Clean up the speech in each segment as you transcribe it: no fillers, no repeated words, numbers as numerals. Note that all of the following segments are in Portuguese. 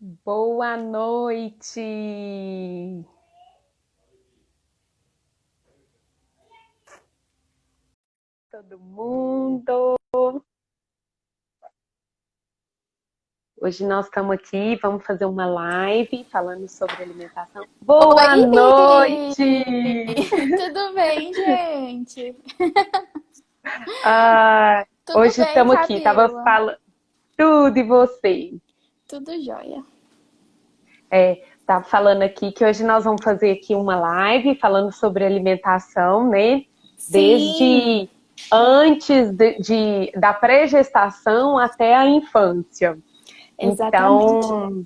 Boa noite, todo mundo. Hoje nós estamos aqui, vamos fazer uma live falando sobre alimentação. Boa Oi! noite! Tudo bem, gente? Ah, Tudo hoje bem, estamos aqui, tava Fabiola? falando tudo e você. Tudo jóia. Tava falando aqui que hoje nós vamos fazer aqui uma live falando sobre alimentação, né? Sim, Desde antes da pré-gestação até a infância. exatamente. Então,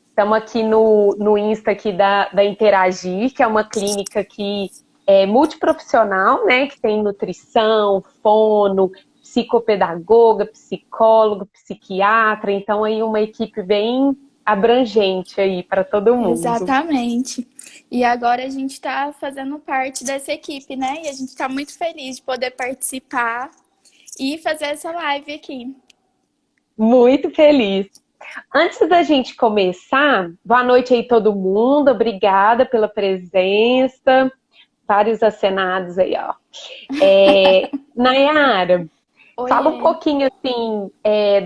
estamos aqui no Insta aqui da Interagir, que é uma clínica que é multiprofissional, né? Que tem nutrição, fono, psicopedagoga, psicólogo, psiquiatra. Então, aí uma equipe bem abrangente aí para todo mundo. Exatamente. E agora a gente está fazendo parte dessa equipe, né? E a gente está muito feliz de poder participar e fazer essa live aqui. Muito feliz. Antes da gente começar, boa noite aí todo mundo, obrigada pela presença, vários acenados aí, ó. Nayara, fala um Oiê. pouquinho assim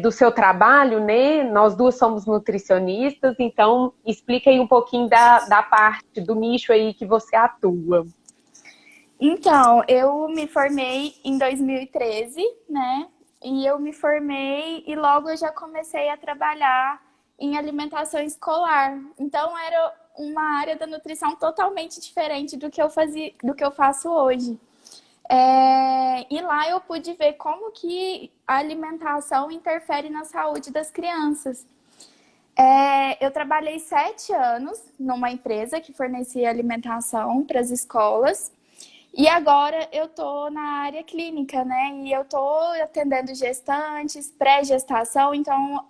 do seu trabalho, né? Nós duas somos nutricionistas, então explica aí um pouquinho da parte do nicho aí que você atua. Então, eu me formei em 2013, né? E eu me formei e logo eu já comecei a trabalhar em alimentação escolar. Então, era uma área da nutrição totalmente diferente do que eu fazia, do que eu faço hoje. E lá eu pude ver como que a alimentação interfere na saúde das crianças. Eu trabalhei 7 anos numa empresa que fornecia alimentação para as escolas. E agora eu tô na área clínica, né? E eu tô atendendo gestantes, pré-gestação, então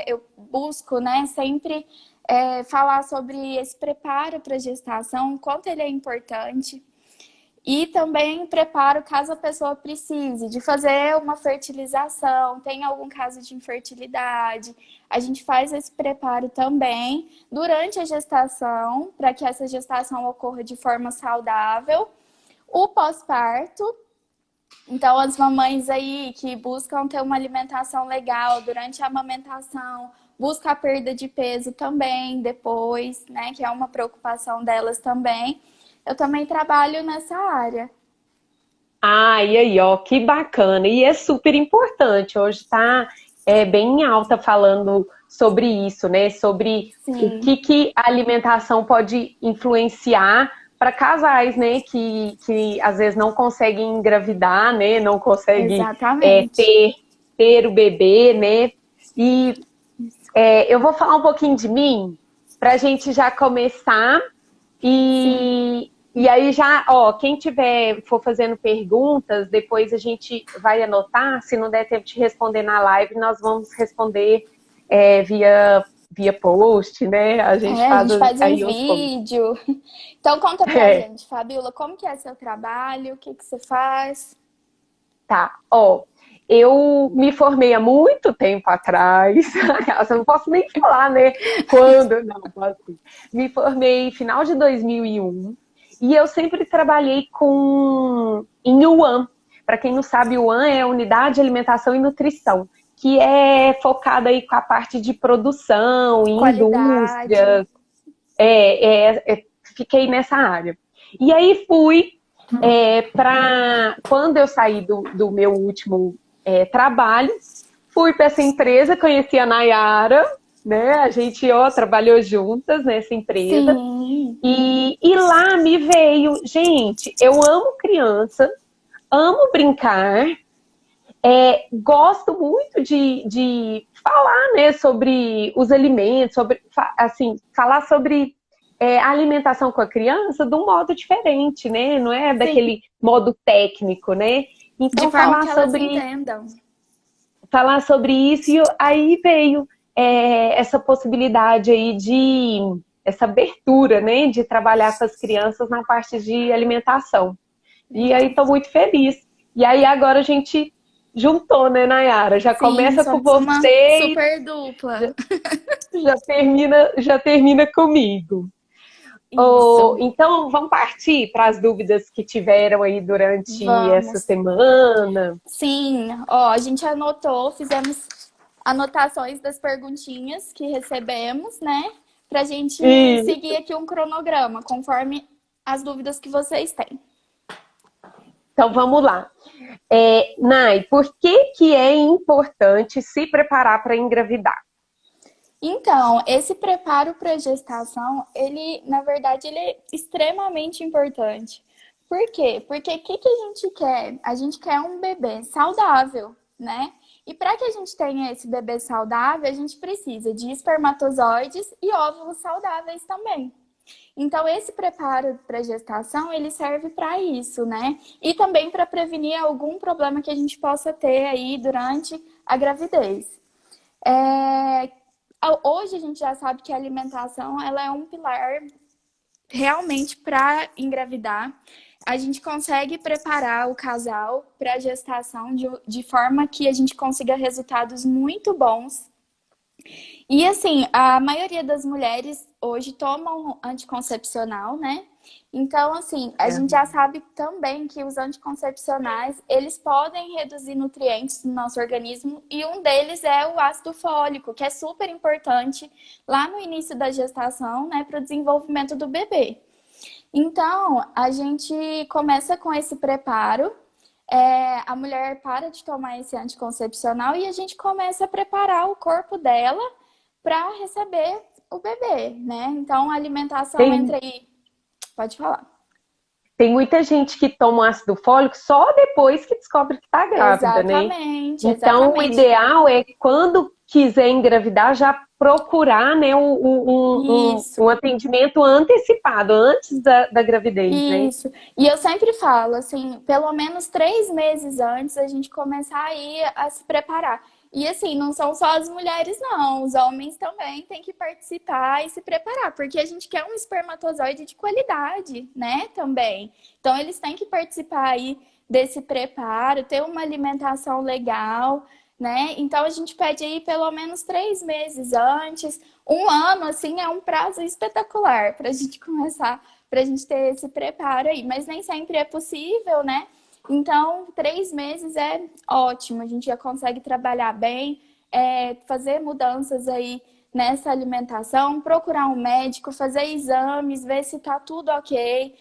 eu busco, né, sempre falar sobre esse preparo para gestação, o quanto ele é importante. E também preparo caso a pessoa precise de fazer uma fertilização, tem algum caso de infertilidade. A gente faz esse preparo também durante a gestação, para que essa gestação ocorra de forma saudável, o pós-parto. Então, as mamães aí que buscam ter uma alimentação legal durante a amamentação, busca a perda de peso também depois, né? Que é uma preocupação delas também. Eu também trabalho nessa área. Ah, e aí, ó, que bacana. E é super importante. Hoje está bem em alta falando sobre isso, né? Sobre o Sim, que a alimentação pode influenciar para casais, né? Que às vezes não conseguem engravidar, né? Não conseguem é, exatamente. ter, ter o bebê, né? E eu vou falar um pouquinho de mim para a gente já começar Sim. e aí já, ó, quem tiver for fazendo perguntas, depois a gente vai anotar. Se não der tempo de responder na live, nós vamos responder via post, né? A gente A faz gente faz um aí os posts. vídeo. Então conta pra É, gente, Fabiola, como que é seu trabalho? O que que você faz? tá, ó. Eu me formei há muito tempo atrás. Eu não posso nem falar, né? Quando, não posso. Me formei final de 2001 e eu sempre trabalhei em UAN. Para quem não sabe, UAN é a Unidade de Alimentação e Nutrição, que é focada aí com a parte de produção, Qualidade. indústrias. Fiquei nessa área. E aí fui para quando eu saí do meu último trabalho, fui para essa empresa, conheci a Nayara, né? A gente trabalhou juntas nessa empresa. Sim, E lá me veio, gente, eu amo criança, amo brincar, gosto muito de falar, né, sobre os alimentos, sobre, assim, falar sobre a alimentação com a criança de um modo diferente, né? Não é sim. daquele modo técnico, né? De Então, forma que elas entendam. falar sobre isso, e aí veio essa possibilidade aí essa abertura, né, de trabalhar com as crianças na parte de alimentação. E aí Legal. estou muito feliz. E aí agora a gente juntou, né, Nayara? Já Sim, começa com somos uma você super dupla. já termina comigo. Isso, Então, vamos partir para as dúvidas que tiveram aí durante essa vamos. semana. Sim, ó, a gente anotou, fizemos anotações das perguntinhas que recebemos, né? Pra gente E, seguir aqui um cronograma, conforme as dúvidas que vocês têm. então, vamos lá. Nai, por que é importante se preparar para engravidar? Então, esse preparo para a gestação, ele, na verdade, ele é extremamente importante. Por quê? Porque o que a gente quer? A gente quer um bebê saudável, né? E para que a gente tenha esse bebê saudável, a gente precisa de espermatozoides e óvulos saudáveis também. Então, esse preparo para a gestação, ele serve para isso, né? E também para prevenir algum problema que a gente possa ter aí durante a gravidez. É, Hoje a gente já sabe que a alimentação ela é um pilar realmente para engravidar. A gente consegue preparar o casal para a gestação de forma que a gente consiga resultados muito bons. E assim, a maioria das mulheres hoje tomam anticoncepcional, né? Então, assim, a gente já sabe também que os anticoncepcionais, eles podem reduzir nutrientes no nosso organismo e um deles é o ácido fólico, que é super importante lá no início da gestação, né, para o desenvolvimento do bebê. Então, a gente começa com esse preparo, a mulher para de tomar esse anticoncepcional e a gente começa a preparar o corpo dela para receber o bebê, né? Então, a alimentação tem, entra aí. Pode falar. tem muita gente que toma ácido fólico só depois que descobre que está grávida, né? Exatamente, Então, o exatamente. ideal é quando quiser engravidar, já procurar, né, um Isso, atendimento antecipado, antes da gravidez, né? isso. E eu sempre falo, assim, pelo menos 3 meses antes a gente começar aí a se preparar. E assim, não são só as mulheres, não. Os homens também têm que participar e se preparar, porque a gente quer um espermatozoide de qualidade, né? Também. Então, eles têm que participar aí desse preparo, ter uma alimentação legal, né? Então, a gente pede aí pelo menos 3 meses antes. Um ano, assim, é um prazo espetacular para a gente começar, para a gente ter esse preparo aí. Mas nem sempre é possível, né? Então, 3 meses é ótimo, a gente já consegue trabalhar bem, fazer mudanças aí nessa alimentação, procurar um médico, fazer exames, ver se tá tudo ok.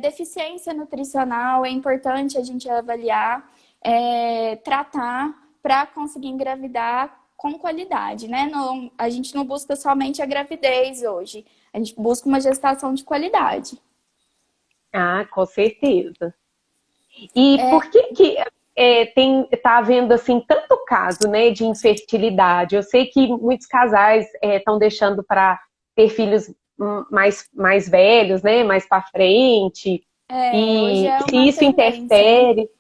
Deficiência nutricional é importante a gente avaliar, tratar para conseguir engravidar com qualidade, né? Não, a gente não busca somente a gravidez hoje, a gente busca uma gestação de qualidade. Ah, com certeza. E por que tá havendo assim tanto caso, né, de infertilidade? Eu sei que muitos casais estão deixando para ter filhos mais velhos, né, mais para frente. Hoje E é se uma isso tendência, né? interfere?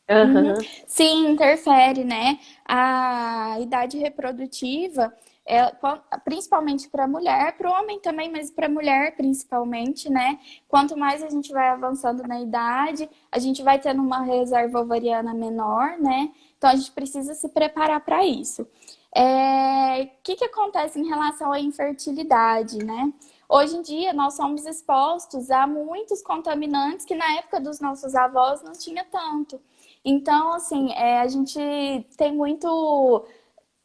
Uhum. Aham. Sim, interfere, né? A idade reprodutiva, principalmente para a mulher, para o homem também, mas para a mulher principalmente, né? Quanto mais a gente vai avançando na idade, a gente vai tendo uma reserva ovariana menor, né? Então a gente precisa se preparar para isso. O que acontece em relação à infertilidade, né? Hoje em dia, nós somos expostos a muitos contaminantes que na época dos nossos avós não tinha tanto. Então, assim, a gente tem muito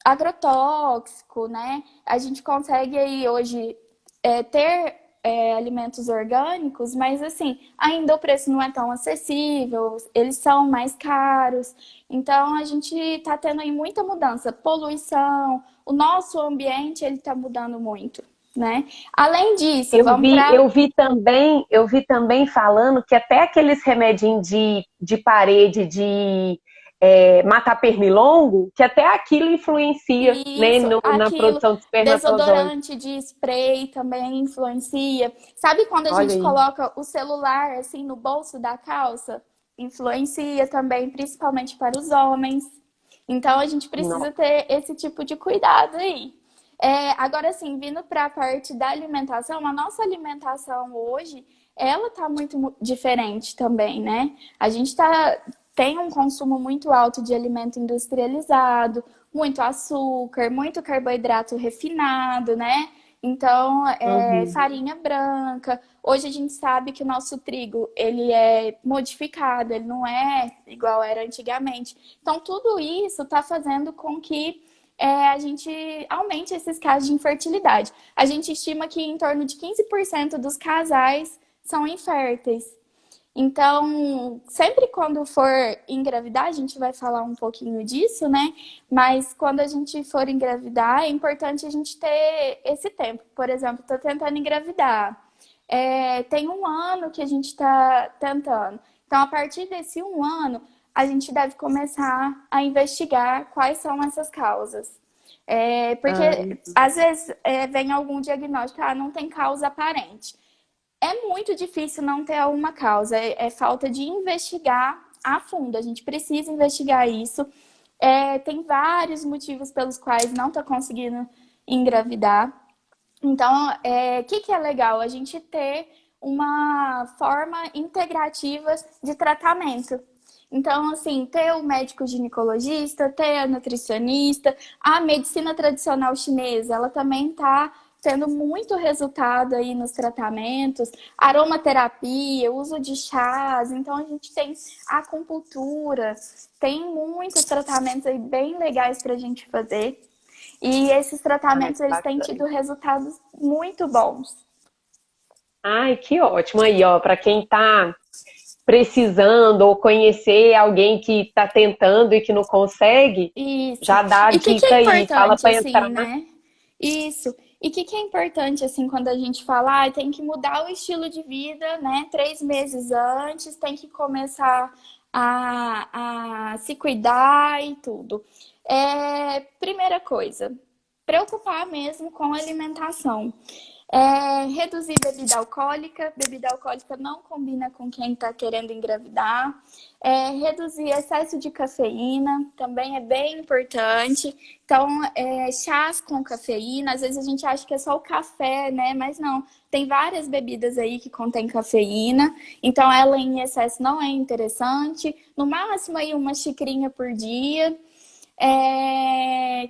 agrotóxico, né? A gente consegue aí hoje ter alimentos orgânicos, mas assim, ainda o preço não é tão acessível, eles são mais caros. Então, a gente está tendo aí muita mudança, poluição, o nosso ambiente ele está mudando muito, né? Além disso, Eu vamos vi, para eu vi também falando que até aqueles remedinhos de parede de matar pernilongo, que até aquilo influencia, né, isso, na aquilo, produção de espermatozoide. desodorante de spray também influencia. Sabe quando a Olha gente aí. coloca o celular assim no bolso da calça? Influencia também, principalmente para os homens. Então a gente precisa Nossa. ter esse tipo de cuidado aí. Agora sim, vindo para a parte da alimentação, a nossa alimentação hoje, ela tá muito diferente também, né? A gente tem um consumo muito alto de alimento industrializado, muito açúcar, muito carboidrato refinado, né? Então, Uhum. farinha branca. Hoje a gente sabe que o nosso trigo, ele é modificado, ele não é igual era antigamente. Então, tudo isso está fazendo com que a gente aumente esses casos de infertilidade. A gente estima que em torno de 15% dos casais são inférteis. Então, sempre quando for engravidar, a gente vai falar um pouquinho disso, né? Mas quando a gente for engravidar, é importante a gente ter esse tempo. Por exemplo, estou tentando engravidar. Tem um ano que a gente está tentando. Então, a partir desse um ano, a gente deve começar a investigar quais são essas causas. Ah, Porque às vezes vem algum diagnóstico, não tem causa aparente. É muito difícil não ter alguma causa, é falta de investigar a fundo. A gente precisa investigar isso. Tem vários motivos pelos quais não está conseguindo engravidar. Então, o que é legal? A gente ter uma forma integrativa de tratamento. Então, assim, ter o médico ginecologista, ter a nutricionista, a medicina tradicional chinesa, ela também está tendo muito resultado aí nos tratamentos, aromaterapia, uso de chás, então a gente tem acupuntura, tem muitos tratamentos aí bem legais para a gente fazer. E esses ai, tratamentos, que eles têm tido bacana. resultados muito bons. Ai, que ótimo aí, ó, para quem tá precisando ou conhecer alguém que está tentando e que não consegue, Isso. já dá a E o que é dica aí, fala importante, para entrar. assim, né? Isso. E o que é importante, assim, quando a gente fala, tem que mudar o estilo de vida, né? 3 meses antes, tem que começar a se cuidar e tudo. Primeira coisa, preocupar mesmo com a alimentação. Reduzir bebida alcoólica. Bebida alcoólica não combina com quem está querendo engravidar. Reduzir excesso de cafeína, também é bem importante. Então, chás com cafeína, às vezes a gente acha que é só o café, né? Mas não, tem várias bebidas aí que contêm cafeína. Então, ela em excesso não é interessante. No máximo aí uma xicrinha por dia.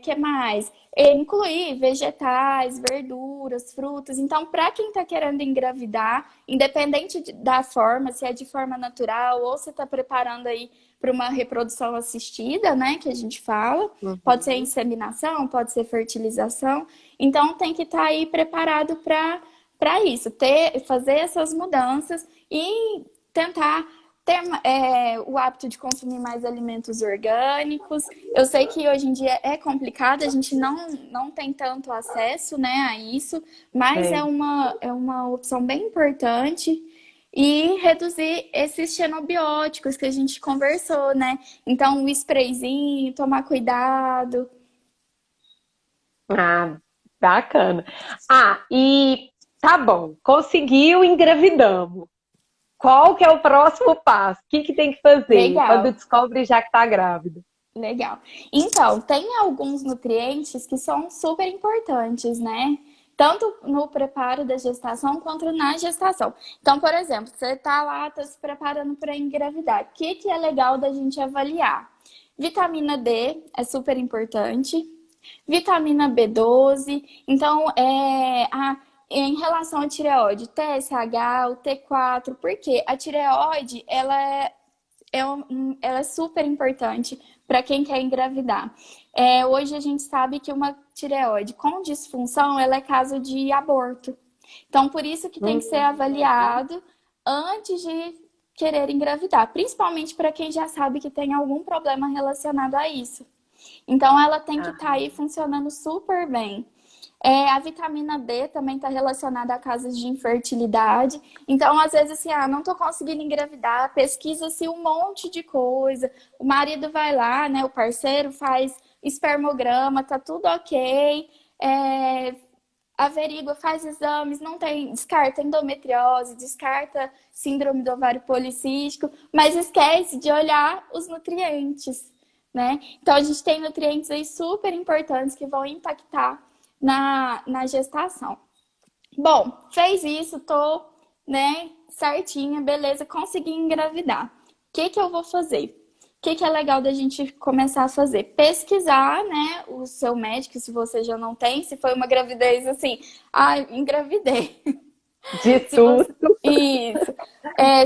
Que mais? Incluir vegetais, verduras, frutas. Então, para quem está querendo engravidar, independente da forma, se é de forma natural ou se está preparando aí para uma reprodução assistida, né, que a gente fala, pode ser Uhum. inseminação, pode ser fertilização. Então, tem que estar aí preparado para isso, fazer essas mudanças e tentar ter o hábito de consumir mais alimentos orgânicos. Eu sei que hoje em dia é complicado, a gente não tem tanto acesso, né, a isso, mas É. é uma opção bem importante. E reduzir esses xenobióticos que a gente conversou, né? Então, o sprayzinho, tomar cuidado. Ah, bacana. Ah, e tá bom, conseguiu, engravidamos. Qual que é o próximo passo? O que que tem que fazer quando Legal. descobre já que tá grávida? Legal. Então, tem alguns nutrientes que são super importantes, né? Tanto no preparo da gestação quanto na gestação. Então, por exemplo, você tá lá, tá se preparando para engravidar. O que é legal da gente avaliar? Vitamina D é super importante. Vitamina B12. Então, em relação à tireoide, TSH, o T4, porque a tireoide, ela é super importante para quem quer engravidar. Hoje a gente sabe que uma tireoide com disfunção, ela é caso de aborto. Então, por isso que tem que ser Uhum. avaliado antes de querer engravidar, principalmente para quem já sabe que tem algum problema relacionado a isso. Então, ela tem que estar Ah, aí funcionando super bem. A vitamina D também está relacionada a casos de infertilidade. Então, às vezes, assim, não estou conseguindo engravidar, pesquisa-se um monte de coisa. O marido vai lá, né? O parceiro faz espermograma, tá tudo ok. Averigua, faz exames, não tem, descarta endometriose, descarta síndrome do ovário policístico, mas esquece de olhar os nutrientes, né? Então, a gente tem nutrientes aí super importantes que vão impactar na gestação. Bom, fez isso, né, certinha, beleza, consegui engravidar. O que eu vou fazer? que é legal da gente começar a fazer? Pesquisar, né, o seu médico, se você já não tem, se foi uma gravidez assim, ah, engravidei. De Se você... susto. Isso.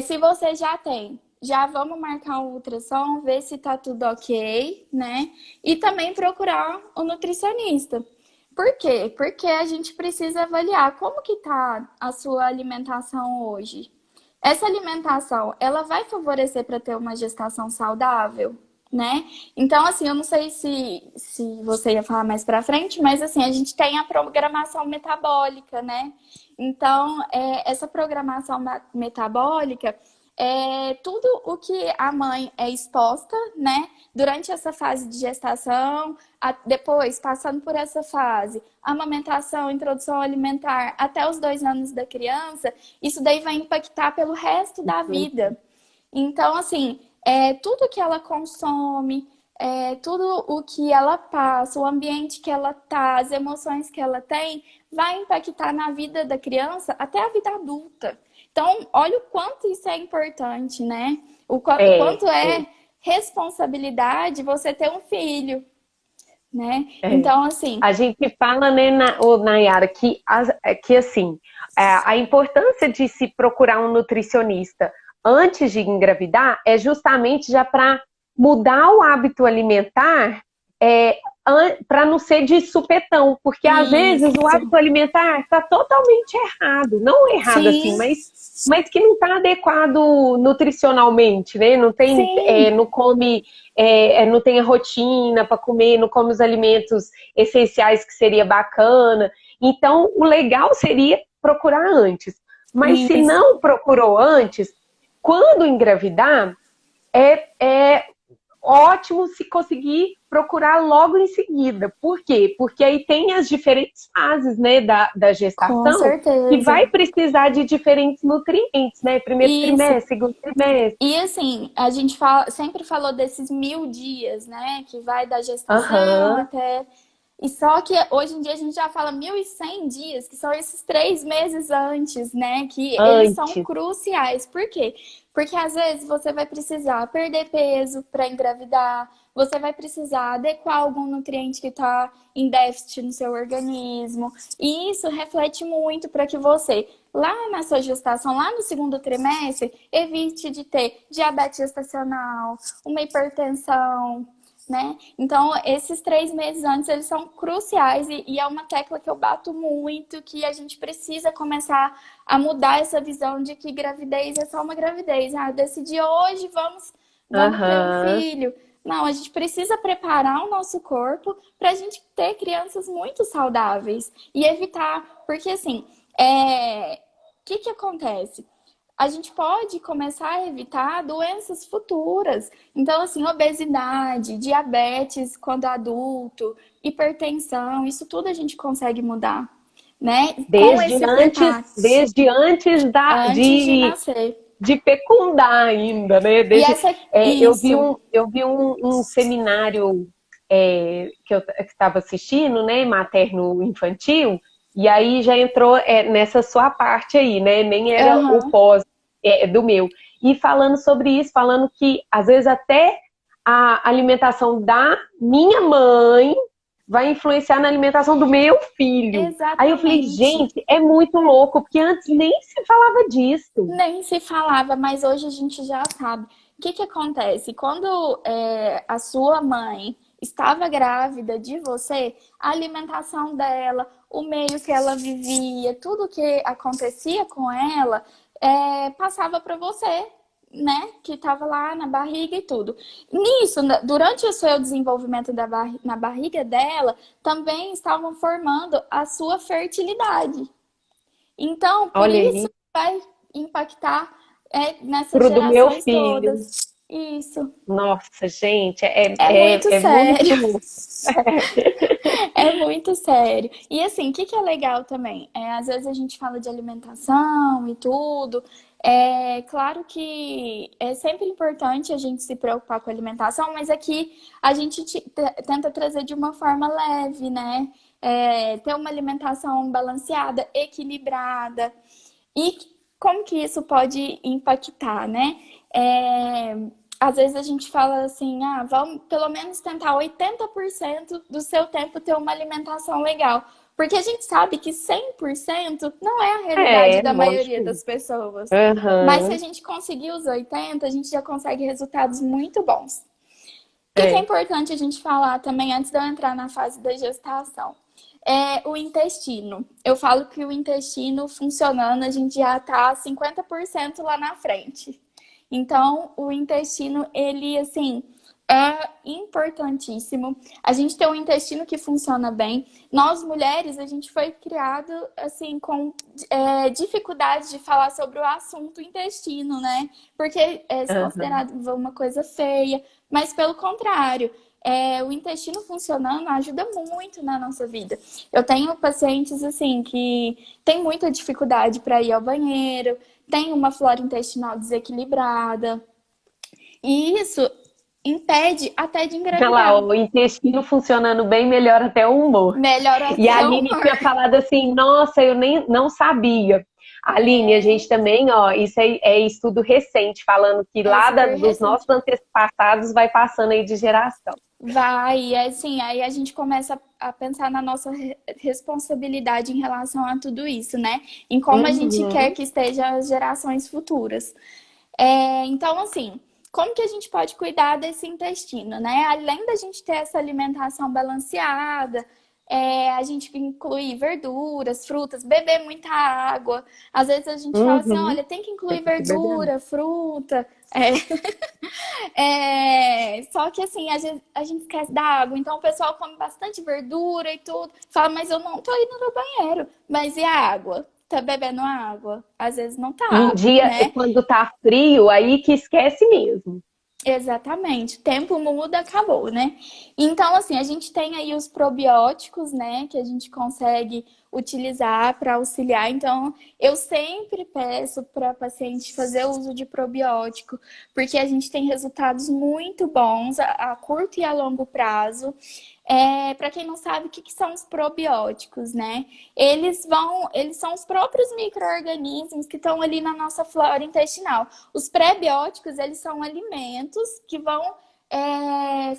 Se você já tem, já vamos marcar um ultrassom, ver se tá tudo ok, né? E também procurar o nutricionista. Por quê? Porque a gente precisa avaliar como que tá a sua alimentação hoje. Essa alimentação, ela vai favorecer para ter uma gestação saudável, né? Então, assim, eu não sei se você ia falar mais para frente, mas assim, a gente tem a programação metabólica, né? Então, essa programação metabólica é tudo o que a mãe é exposta, né? Durante essa fase de gestação, depois passando por essa fase, amamentação, introdução alimentar, até os 2 anos da criança, isso daí vai impactar pelo resto da vida. Então, assim, tudo que ela consome, tudo o que ela passa, o ambiente que ela tá, as emoções que ela tem, vai impactar na vida da criança até a vida adulta. Então, olha o quanto isso é importante, né? O É, quanto é, é responsabilidade você ter um filho, né? é. Então, assim, A gente fala, né, Nayara, que assim, a importância de se procurar um nutricionista antes de engravidar é justamente já para mudar o hábito alimentar, para não ser de supetão, porque às vezes o isso. hábito alimentar está totalmente errado, não errado assim, Sim, mas que não está adequado nutricionalmente, né? Não tem, sim. não come, não tem a rotina para comer, não come os alimentos essenciais que seria bacana. Então, o legal seria procurar antes. Mas se Isso. não procurou antes, quando engravidar, é ótimo se conseguir procurar logo em seguida. Por quê? Porque aí tem as diferentes fases, né, da Com gestação que certeza. vai precisar de diferentes nutrientes, né? Primeiro Isso. trimestre, segundo trimestre. E assim, a gente sempre falou desses 1.000 dias, né? Que vai da gestação Aham, até. E só que hoje em dia a gente já fala 1.100 dias, que são esses 3 meses antes, né? Que eles são antes. cruciais. Por quê? Porque às vezes você vai precisar perder peso para engravidar, você vai precisar adequar algum nutriente que está em déficit no seu organismo. E isso reflete muito para que você, lá na sua gestação, lá no segundo trimestre, evite de ter diabetes gestacional, uma hipertensão, né? Então, esses 3 meses antes, eles são cruciais e é uma tecla que eu bato muito, que a gente precisa começar a mudar essa visão de que gravidez é só uma gravidez. Ah, decidi hoje, vamos ter um Aham, filho. Não, a gente precisa preparar o nosso corpo para a gente ter crianças muito saudáveis e evitar, porque assim, o que acontece? A gente pode começar a evitar doenças futuras. Então, assim, obesidade, diabetes quando adulto, hipertensão, isso tudo a gente consegue mudar, né? Com desde esse antes, preparo, desde antes antes de nascer. de fecundar ainda, né? E Desde, isso, eu vi um seminário que eu estava assistindo, né? Materno-infantil, e aí já entrou nessa sua parte aí, né? Nem era o aham, pós do meu. E falando sobre isso, falando que às vezes até a alimentação da minha mãe vai influenciar na alimentação do meu filho. Aí eu falei, exatamente. gente, é muito louco, porque antes nem se falava disso. Nem se falava, mas hoje a gente já sabe. O que acontece? Quando a sua mãe estava grávida de você, a alimentação dela, o meio que ela vivia, tudo que acontecia com ela, passava para você, né? Que estava lá na barriga e tudo. Nisso, durante o seu desenvolvimento na barriga dela, também estavam formando a sua fertilidade. Então, por Olha isso aí, vai impactar nessas pro do meu gerações filho. todas. Isso. Nossa, gente, É muito é sério. muito. É muito sério. E assim, o que é legal também? Às vezes a gente fala de alimentação e tudo. É claro que é sempre importante a gente se preocupar com a alimentação, mas aqui a gente tenta trazer de uma forma leve, né? Ter uma alimentação balanceada, equilibrada. E como que isso pode impactar, né? às vezes a gente fala assim, vamos pelo menos tentar 80% do seu tempo ter uma alimentação legal. Porque a gente sabe que 100% não é a realidade da maioria Lógico. das pessoas. Mas se a Aham. gente conseguir os 80, a gente já consegue resultados muito bons. O que é É. importante a gente falar também antes de eu entrar na fase da gestação? É o intestino. Eu falo que o intestino funcionando, a gente já tá 50% lá na frente. Então, o intestino, ele, assim, é importantíssimo. A gente tem um intestino que funciona bem. Nós, mulheres, a gente foi criado, assim, com dificuldade de falar sobre o assunto intestino, né? Porque é Aham. considerado uma coisa feia. Mas, pelo contrário, o intestino funcionando ajuda muito na nossa vida. Eu tenho pacientes, assim, que têm muita dificuldade para ir ao banheiro, tem uma flora intestinal desequilibrada. E isso impede até de Olha lá, engravidar. o intestino funcionando bem melhora até o humor. Melhora E a até o Aline tinha humor. falado assim, nossa, eu nem não sabia. Aline, a gente também, ó, isso é estudo recente, falando que É lá super dos nossos recente. antepassados vai passando aí de geração. Vai, é assim, aí a gente começa a pensar na nossa responsabilidade em relação a tudo isso, né? Em como a gente quer Uhum. que estejam as gerações futuras. Então, assim, como que a gente pode cuidar desse intestino, né? Além da gente ter essa alimentação balanceada, a gente incluir verduras, frutas, beber muita água. Às vezes a gente fala assim, Uhum. olha, tem que Tem incluir que beber água. verdura, fruta. Só que assim, a gente esquece da água. Então o pessoal come bastante verdura e tudo. Fala, mas eu não tô indo no banheiro. Mas e a água? Tá bebendo água? Às vezes não Em tá, dia, né? quando tá frio, aí que esquece mesmo. Exatamente. O tempo muda, acabou, né? Então, assim, a gente tem aí os probióticos, né, que a gente consegue utilizar para auxiliar. Então, eu sempre peço para paciente fazer uso de probiótico, porque a gente tem resultados muito bons a curto e a longo prazo. Para quem não sabe, o que que são os probióticos, né? Eles são os próprios micro-organismos que estão ali na nossa flora intestinal. Os pré-bióticos, eles são alimentos que vão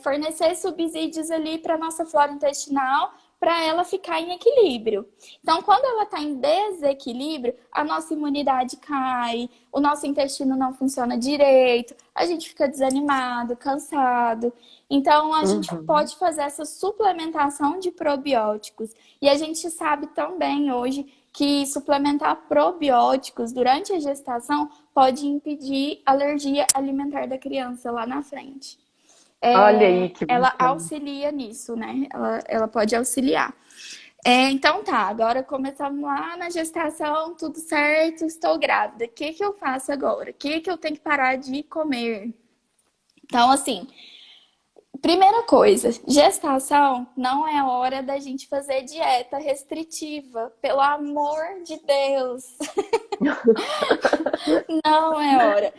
fornecer subsídios ali para a nossa flora intestinal para ela ficar em equilíbrio. Então, quando ela está em desequilíbrio, a nossa imunidade cai, o nosso intestino não funciona direito, a gente fica desanimado, cansado. Então, a gente Uhum. pode fazer essa suplementação de probióticos. E a gente sabe também hoje que suplementar probióticos durante a gestação pode impedir alergia alimentar da criança lá na frente. Olha aí que Ela bacana. auxilia nisso, né? Ela pode auxiliar. Então tá, agora começamos lá na gestação, tudo certo, estou grávida. O que que eu faço agora? O que que eu tenho que parar de comer? Então, assim, primeira coisa, gestação não é hora da gente fazer dieta restritiva, pelo amor de Deus. Não é hora.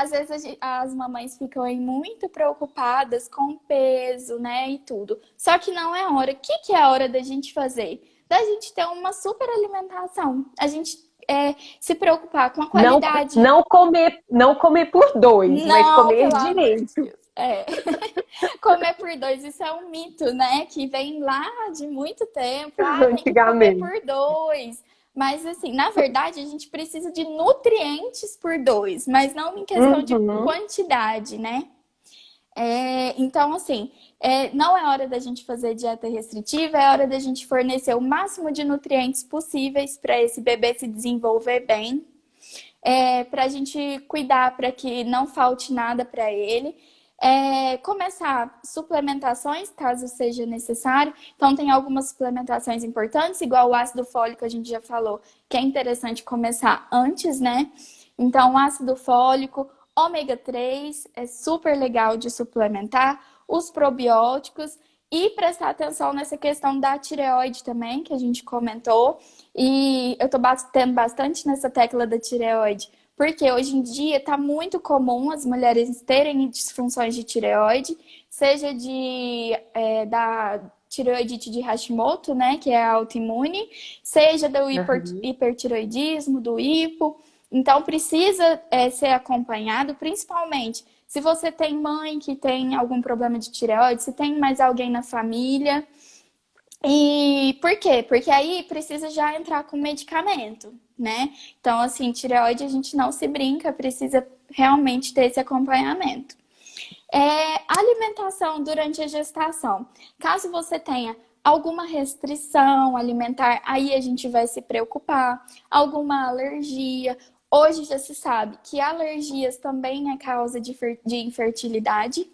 Às vezes as mamães ficam aí muito preocupadas com o peso, né, e tudo. Só que não é hora. O que que é a hora da gente fazer? Da gente ter uma super alimentação. A gente se preocupar com a Não, qualidade. não comer por dois, mas Não, comer pelo amor de direito. Deus. Comer por dois, isso é um mito, né? Que vem lá de muito tempo. Ah, tem que comer Antigamente. por dois. Mas, assim, na verdade, a gente precisa de nutrientes por dois, mas não em questão de Uhum. quantidade, né? Então, assim, não é hora da gente fazer dieta restritiva, é hora da gente fornecer o máximo de nutrientes possíveis para esse bebê se desenvolver bem, para a gente cuidar para que não falte nada para ele. Começar suplementações, caso seja necessário. Então, tem algumas suplementações importantes, igual o ácido fólico, a gente já falou, que é interessante começar antes, né? Então, ácido fólico, ômega 3 é super legal de suplementar, os probióticos e prestar atenção nessa questão da tireoide também, que a gente comentou. E eu tô batendo bastante nessa tecla da tireoide, porque hoje em dia está muito comum as mulheres terem disfunções de tireoide, seja da tireoidite de Hashimoto, né, que é autoimune, seja do Uhum. hipertireoidismo, do hipo. Então, precisa ser acompanhado, principalmente Se você tem mãe que tem algum problema de tireoide, se tem mais alguém na família. E por quê? Porque aí precisa já entrar com medicamento, né? Então, assim, tireoide a gente não se brinca, precisa realmente ter esse acompanhamento. Alimentação durante a gestação. Caso você tenha alguma restrição alimentar, aí a gente vai se preocupar. Alguma alergia. Hoje já se sabe que alergias também é causa de infertilidade.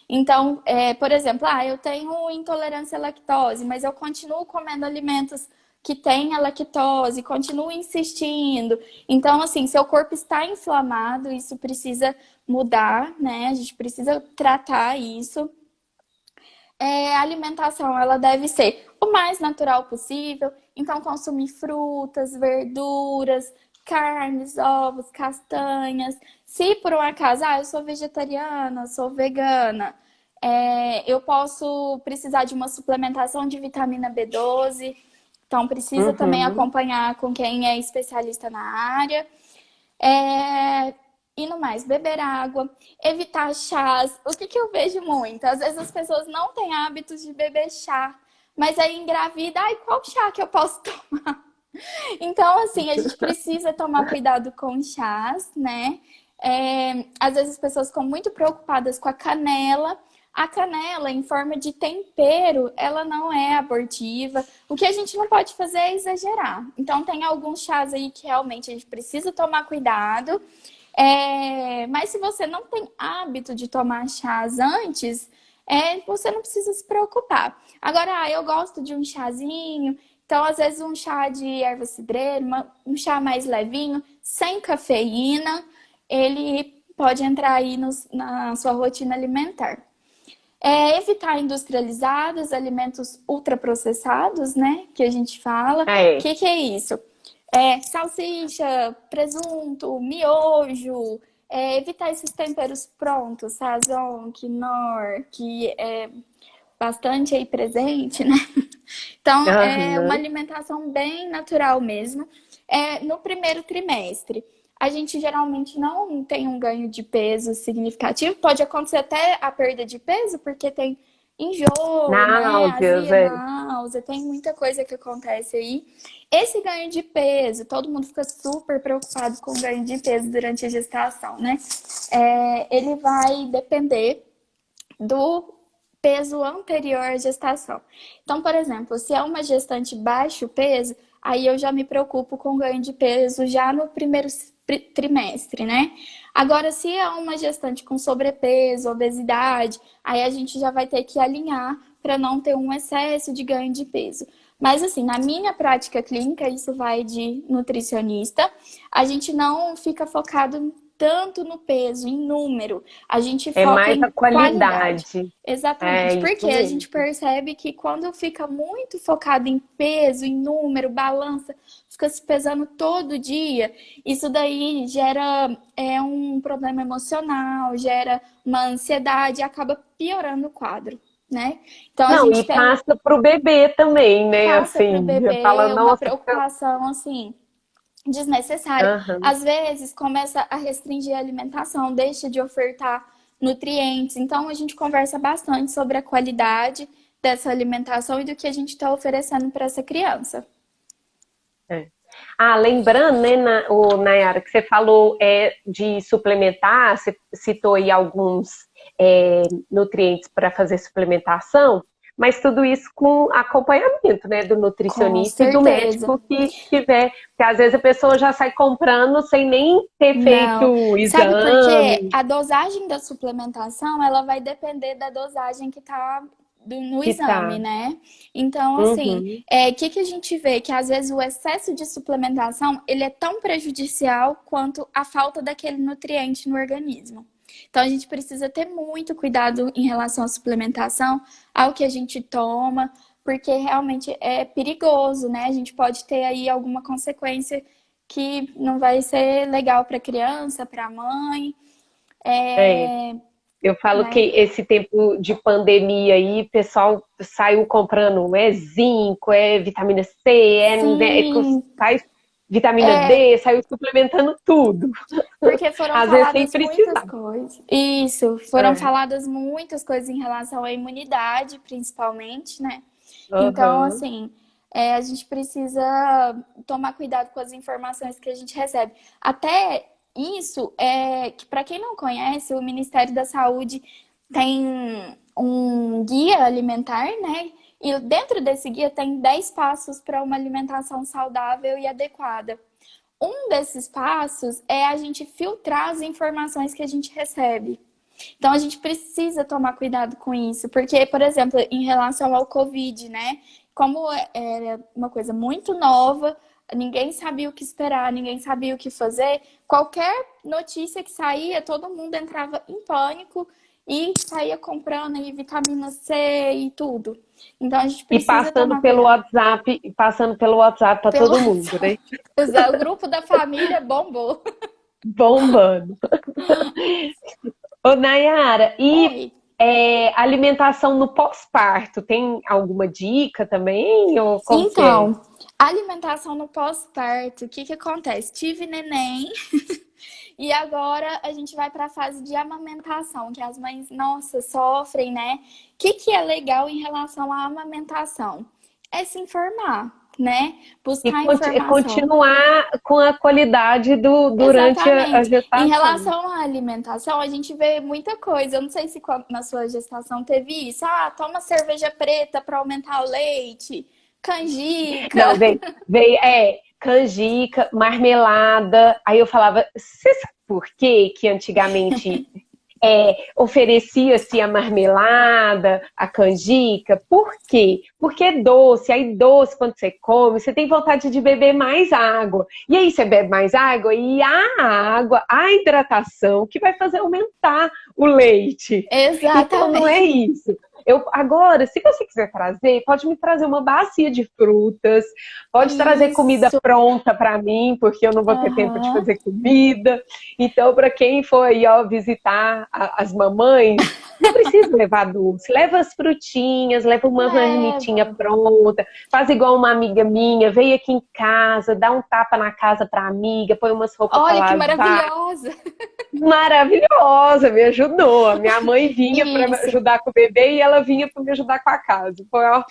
Então, por exemplo, eu tenho intolerância à lactose, mas eu continuo comendo alimentos que têm a lactose, continuo insistindo. Então, assim, seu corpo está inflamado, isso precisa mudar, né? A gente precisa tratar isso. A alimentação, ela deve ser o mais natural possível. Então, consumir frutas, verduras, carnes, ovos, castanhas. Se por um acaso, eu sou vegetariana, sou vegana, eu posso precisar de uma suplementação de vitamina B12. Então, precisa também acompanhar com quem é especialista na área. E no mais, beber água, evitar chás. O que eu vejo muito? Às vezes as pessoas não têm hábitos de beber chá, mas aí engravida, qual chá que eu posso tomar? Então, assim, a gente precisa tomar cuidado com chás, né? Às vezes as pessoas ficam muito preocupadas com a canela. A canela, em forma de tempero, ela não é abortiva. O que a gente não pode fazer é exagerar. Então, tem alguns chás aí que realmente a gente precisa tomar cuidado. Mas se você não tem hábito de tomar chás antes, você não precisa se preocupar. Agora, eu gosto de um chazinho. Então, às vezes, um chá de erva cidreira, um chá mais levinho, sem cafeína, ele pode entrar aí na sua rotina alimentar. Evitar industrializados, alimentos ultraprocessados, né? Que a gente fala. O que é isso? Salsicha, presunto, miojo. Evitar esses temperos prontos, sazon, quinor, que é bastante aí presente, né? Então, é uma alimentação bem natural mesmo. No primeiro trimestre, a gente geralmente não tem um ganho de peso significativo. Pode acontecer até a perda de peso, porque tem enjoo, né? Azia, náusea, tem muita coisa que acontece aí. Esse ganho de peso, todo mundo fica super preocupado com o ganho de peso durante a gestação, né? Ele vai depender do peso anterior à gestação. Então, por exemplo, se é uma gestante baixo peso, aí eu já me preocupo com ganho de peso já no primeiro trimestre, né? Agora, se é uma gestante com sobrepeso, obesidade, aí a gente já vai ter que alinhar para não ter um excesso de ganho de peso. Mas assim, na minha prática clínica, isso vai de nutricionista, a gente não fica focado tanto no peso, em número. A gente foca mais em a qualidade. Exatamente. Porque a gente percebe que quando fica muito focado em peso, em número, balança, fica se pesando todo dia, isso daí gera um problema emocional, gera uma ansiedade e acaba piorando o quadro, né? Então, Não, e passa pro bebê também, né? Passa Assim, pro bebê fala, uma nossa, preocupação, assim, desnecessária. Às vezes começa a restringir a alimentação, deixa de ofertar nutrientes. Então a gente conversa bastante sobre a qualidade dessa alimentação e do que a gente está oferecendo para essa criança. Lembrando, né, Nayara, que você falou de suplementar, você citou aí alguns nutrientes para fazer suplementação, mas tudo isso com acompanhamento, né, do nutricionista e do médico que tiver, porque às vezes a pessoa já sai comprando sem nem ter feito o exame. Sabe por quê? A dosagem da suplementação, ela vai depender da dosagem que está no exame, né? Então, assim, que a gente vê? Que às vezes o excesso de suplementação, ele é tão prejudicial quanto a falta daquele nutriente no organismo. Então, a gente precisa ter muito cuidado em relação à suplementação, ao que a gente toma, porque realmente é perigoso, né? A gente pode ter aí alguma consequência que não vai ser legal para a criança, para a mãe. Eu falo que esse tempo de pandemia aí, o pessoal saiu comprando zinco, vitamina C, faz vitamina É, D, saiu suplementando tudo. porque foram Às vezes sem faladas muitas precisar. coisas. Isso, foram É. faladas muitas coisas em relação à imunidade, principalmente, né? Então, Aham. assim, a gente precisa tomar cuidado com as informações que a gente recebe. Até isso, que para quem não conhece, o Ministério da Saúde tem um guia alimentar, né? E dentro desse guia tem 10 passos para uma alimentação saudável e adequada. Um desses passos é a gente filtrar as informações que a gente recebe. Então a gente precisa tomar cuidado com isso, porque, por exemplo, em relação ao Covid, né? Como era uma coisa muito nova, ninguém sabia o que esperar, ninguém sabia o que fazer, qualquer notícia que saía, todo mundo entrava em pânico e saía comprando aí vitamina C e tudo. Então a gente E precisa tomar cuidado. passando pelo WhatsApp para Pelo todo mundo, né? o grupo da família bombou. Bombando. Ô, Nayara, e Oi. alimentação no pós-parto, tem alguma dica também? Ou como que é? Então, alimentação no pós-parto, o que que acontece? Tive neném e agora a gente vai para a fase de amamentação, que as mães, nossa, sofrem, né? O que que é legal em relação à amamentação? É se informar, né? E Buscar informação. continuar com a qualidade durante a Exatamente. Em gestação. relação à alimentação, a gente vê muita coisa. Eu não sei se na sua gestação teve isso. Ah, toma cerveja preta para aumentar o leite, canjica. Não, canjica, marmelada. Aí eu falava, você sabe por quê que antigamente oferecia-se a marmelada, a canjica? Por quê? Porque é doce. Aí doce, quando você come, você tem vontade de beber mais água. E aí você bebe mais água e a água, a hidratação que vai fazer aumentar o leite. Então não é Exatamente. isso. Agora, se você quiser trazer, pode me trazer uma bacia de frutas, pode trazer comida Isso. pronta para mim, porque eu não vou ter tempo de Aham. fazer comida. Então, para quem for aí, ó, visitar as mamães, não precisa levar doce. Leva as frutinhas, leva uma marmitinha Leva. pronta, faz igual uma amiga minha, veio aqui em casa, dá um tapa na casa para amiga, põe umas roupas para Olha que lavar. maravilhosa. Maravilhosa, me ajudou. A minha mãe vinha para Isso. ajudar com o bebê e ela vinha para me ajudar com a casa. Foi, ó,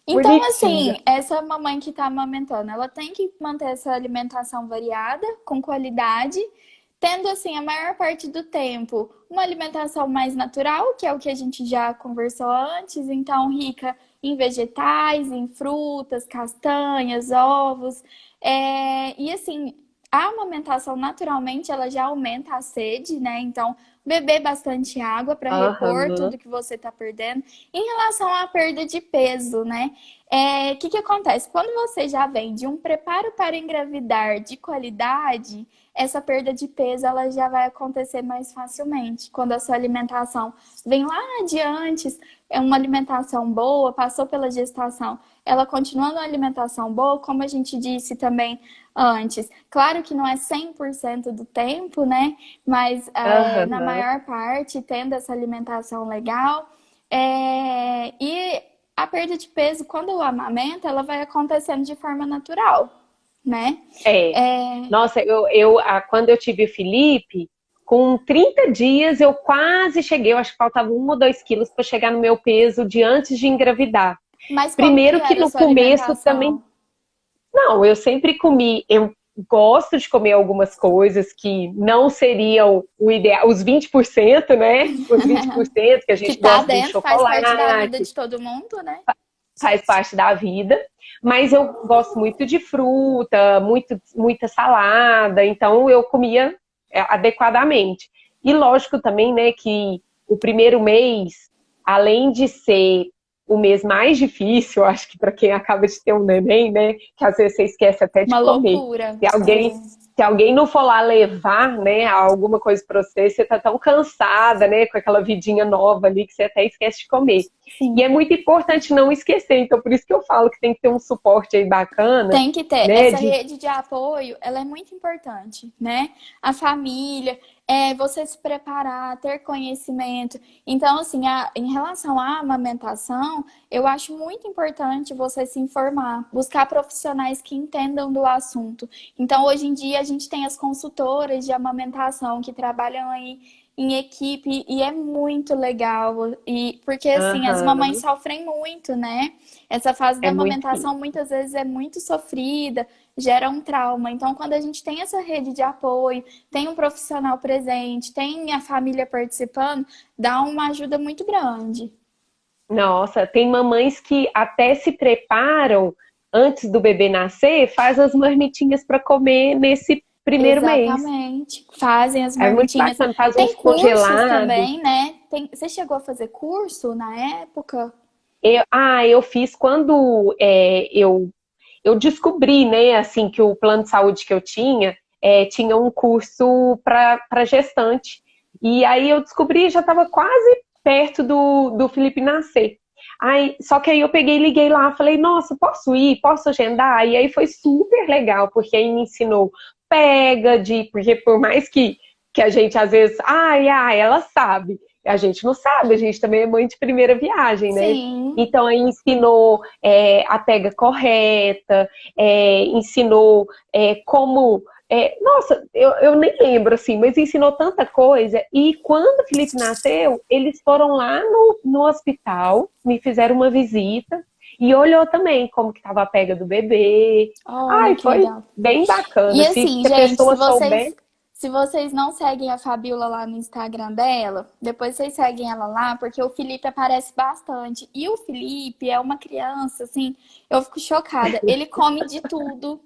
Então, bonitinha. assim, essa mamãe que está amamentando, ela tem que manter essa alimentação variada, com qualidade, tendo, assim, a maior parte do tempo uma alimentação mais natural, que é o que a gente já conversou antes, então rica em vegetais, em frutas, castanhas, ovos. E, assim, a amamentação, naturalmente, ela já aumenta a sede, né? Então, beber bastante água para repor Aham, tudo que você está perdendo. Em relação à perda de peso, né? O que que acontece? Quando você já vem de um preparo para engravidar de qualidade, essa perda de peso ela já vai acontecer mais facilmente. Quando a sua alimentação vem lá adiante, é uma alimentação boa, passou pela gestação, ela continua numa alimentação boa, como a gente disse também antes. Claro que não é 100% do tempo, né? Mas na aham. maior parte, tendo essa alimentação legal. E a perda de peso, quando eu amamento, ela vai acontecendo de forma natural, né? É. É, Nossa, quando eu tive o Felipe, com 30 dias eu quase cheguei, eu acho que faltava 1 ou 2 quilos para chegar no meu peso de antes de engravidar. mas como que Primeiro que era a no sua começo também. alimentação? Não, eu sempre comi. Eu gosto de comer algumas coisas que não seriam o ideal, os 20%, né? Os 20% que a Que gente tá gosta de um dentro, faz parte da vida chocolate, de todo mundo, né? faz parte da vida. Mas eu gosto muito de fruta, muita salada, então eu comia adequadamente. E lógico também, né, que o primeiro mês, além de ser o mês mais difícil, acho que para quem acaba de ter um neném, né, que às vezes você esquece até de Uma comer. loucura. Se alguém, se alguém não for lá levar, né, alguma coisa para você, você tá tão cansada, né, com aquela vidinha nova ali que você até esquece de comer. E Sim. é muito importante não esquecer, então por isso que eu falo que tem que ter um suporte aí bacana, Tem que ter. né, Essa de rede de apoio, ela é muito importante, né? A família. você se preparar, ter conhecimento. Então, assim, em relação à amamentação, eu acho muito importante você se informar, buscar profissionais que entendam do assunto. Então, hoje em dia, a gente tem as consultoras de amamentação que trabalham aí em equipe e é muito legal. E porque, assim, as mamães Aham. sofrem muito, né? Essa fase da É muito amamentação muitas vezes é muito sofrida, gera um trauma. Então, quando a gente tem essa rede de apoio, tem um profissional presente, tem a família participando, dá uma ajuda muito grande. Nossa, tem mamães que até se preparam antes do bebê nascer, faz as marmitinhas para comer nesse primeiro mês. Exatamente. Fazem as É muito marmitinhas. bacana, faz uns Tem cursos congelados. também, né? Você chegou a fazer curso na época? Eu fiz quando eu descobri, né, assim, que o plano de saúde que eu tinha tinha um curso para gestante. E aí eu descobri, já estava quase perto do Felipe nascer. Só que aí eu peguei e liguei lá, falei, nossa, posso ir? Posso agendar? E aí foi super legal, porque aí me ensinou porque por mais que a gente às vezes, ela sabe. A gente não sabe, a gente também é mãe de primeira viagem, né? Sim. Então aí ensinou a pega correta, ensinou como. Nossa, eu nem lembro assim, mas ensinou tanta coisa. E quando o Felipe nasceu, eles foram lá no hospital, me fizeram uma visita e olhou também como que estava a pega do bebê. Olha Ai, que foi legal. bem bacana. E Se assim, a gente, pessoa souber. se vocês não seguem a Fabiola lá no Instagram dela, depois vocês seguem ela lá, porque o Felipe aparece bastante. E o Felipe é uma criança, assim, eu fico chocada. Ele come de tudo.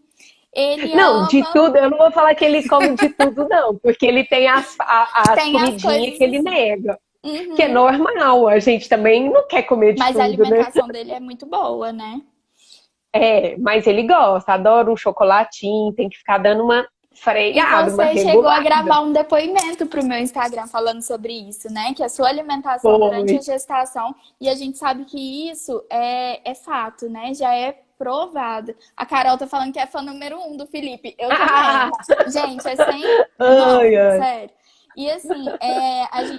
Ele Não, de ama, tudo, eu não vou falar que ele come de tudo, não, porque ele tem as tem as comidinhas coisas que ele assim. nega, que é Uhum. normal, a gente também não quer comer de Mas a tudo, né? alimentação dele é muito boa, né? Mas ele gosta, adora um chocolatinho, tem que ficar dando uma E freada, uma você chegou a regulada. gravar um depoimento para o meu Instagram falando sobre isso, né? Que a sua alimentação durante Foi. a gestação, e a gente sabe que isso é fato, né? Já é provado. A Carol tá falando que é fã número 1 do Felipe. Eu também. Gente, é sem. Ai, Não, ai. sério. E assim,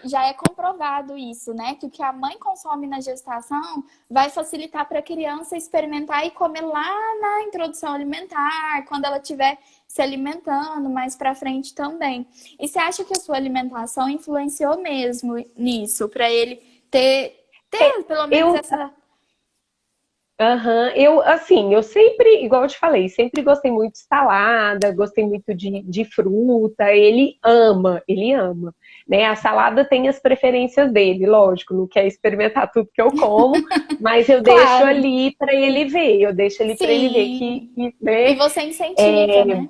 já é comprovado isso, né? Que o que a mãe consome na gestação vai facilitar para a criança experimentar e comer lá na introdução alimentar, quando ela tiver se alimentando mais para frente também. E você acha que a sua alimentação influenciou mesmo nisso, para ele ter pelo menos Eu essa. Aham, assim, eu sempre, igual eu te falei, sempre gostei muito de salada, gostei muito de fruta, ele ama, né? A salada tem as preferências dele, lógico, não quer experimentar tudo que eu como, mas eu deixo Claro, ali para ele ver, eu deixo ali para ele ver sim. E né? você incentiva, né?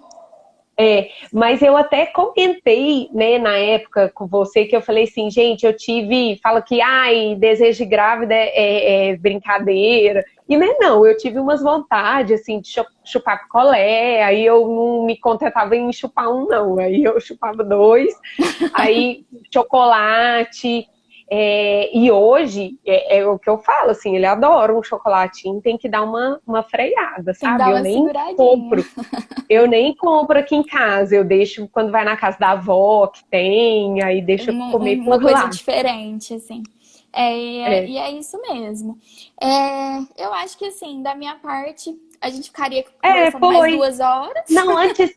Mas eu até comentei, né, na época com você, que eu falei assim, gente, fala que, desejo de grávida é brincadeira. E não é não, eu tive umas vontades, assim, de chupar picolé, aí eu não me contentava em chupar um, não. Aí eu chupava dois, aí chocolate. E hoje, é o que eu falo, assim, ele adora um chocolatinho, tem que dar uma freada, Tem que sabe? dar Eu uma nem seguradinha. compro. Eu nem compro aqui em casa, eu deixo quando vai na casa da avó que tem, aí deixa comer Uma por coisa lá. diferente, assim. É, E é isso mesmo. Eu acho que, assim, da minha parte, a gente ficaria conversando mais foi. 2 horas. Não, antes,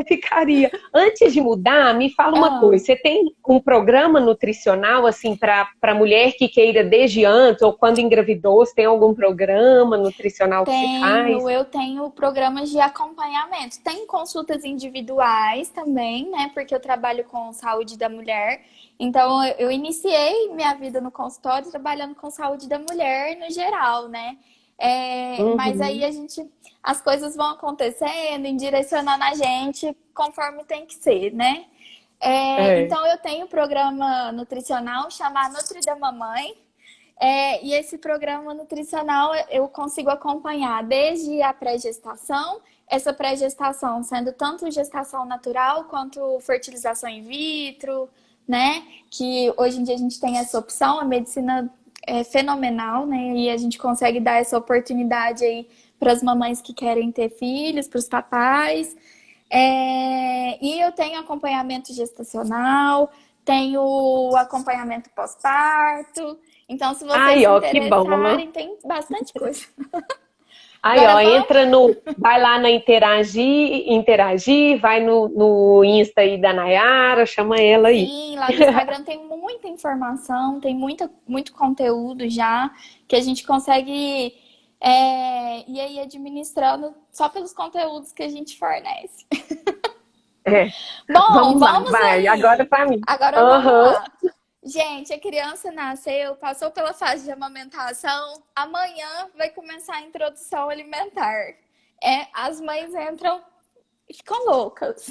ficaria. Antes de mudar, me fala uma Ah, coisa. Você tem um programa nutricional, assim, para mulher que queira desde antes, ou quando engravidou, você tem algum programa nutricional que se faz? eu tenho programas de acompanhamento. Tem consultas individuais também, né? Porque eu trabalho com saúde da mulher. Então, eu iniciei minha vida no consultório trabalhando com saúde da mulher no geral, né? Mas aí Uhum. as coisas vão acontecendo, e direcionando a gente conforme tem que ser, né? É. Então, eu tenho um programa nutricional chamado Nutri da Mamãe. E esse programa nutricional eu consigo acompanhar desde a pré-gestação, essa pré-gestação sendo tanto gestação natural quanto fertilização in vitro, né? Que hoje em dia a gente tem essa opção, a medicina é fenomenal, né? E a gente consegue dar essa oportunidade aí para as mamães que querem ter filhos, para os papais. E eu tenho acompanhamento gestacional, tenho acompanhamento pós-parto. Então, se vocês Ai, se ó, que bom. interessarem, tem bastante coisa. Aí, Agora ó, vamos. entra no. Vai lá na Interagir, vai no Insta aí da Nayara, chama ela aí. Sim, lá no Instagram tem muita informação, tem muito conteúdo já que a gente consegue ir aí administrando só pelos conteúdos que a gente fornece. É, Bom, vamos lá, vamos vai, agora aí. pra mim. Agora vamos Aham. lá. Gente, a criança nasceu, passou pela fase de amamentação, amanhã vai começar a introdução alimentar. As mães entram e ficam loucas.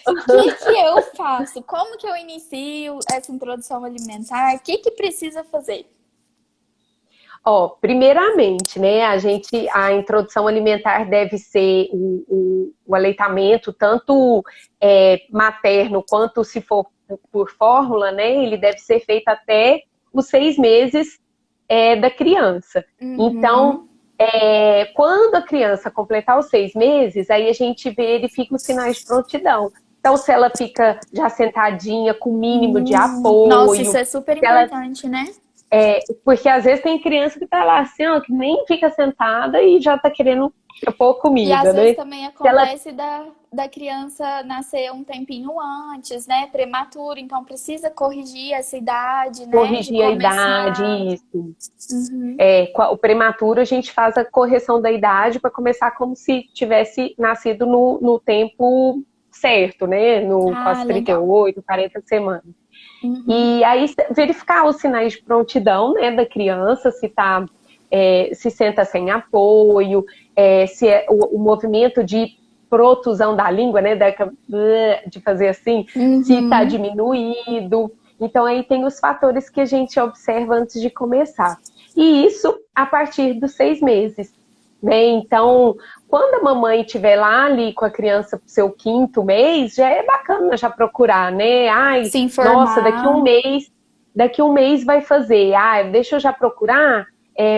O que eu faço? Como que eu inicio essa introdução alimentar? O que precisa fazer? Ó, primeiramente, né, a introdução alimentar deve ser o aleitamento, tanto materno quanto se for por fórmula, né, ele deve ser feito até os 6 meses da criança. Então, Uhum. quando a criança completar os 6 meses, aí a gente verifica os sinais de prontidão. Então, se ela fica já sentadinha, com o mínimo de Nossa, isso apoio, é super se ela importante, né? porque às vezes tem criança que tá lá assim, ó, que nem fica sentada e já tá querendo pôr E às comida, vezes né? também Se ela acontece da criança nascer um tempinho antes, né? Prematuro, então precisa corrigir essa idade, né? De corrigir a idade, começar. isso. Uhum. O prematuro a gente faz a correção da idade para começar como se tivesse nascido no tempo certo, né? Com Ah, as legal. 38, 40 semanas. Uhum. E aí verificar os sinais de prontidão, né, da criança, se senta sem apoio, se o movimento de protusão da língua, né, de fazer assim, se está Uhum. diminuído. Então aí tem os fatores que a gente observa antes de começar. E isso a partir dos 6 meses. Né? Então, quando a mamãe estiver lá ali com a criança pro seu quinto mês, já é bacana já procurar, né? Ai, Se nossa, informar. daqui um mês vai fazer. Ah, deixa eu já procurar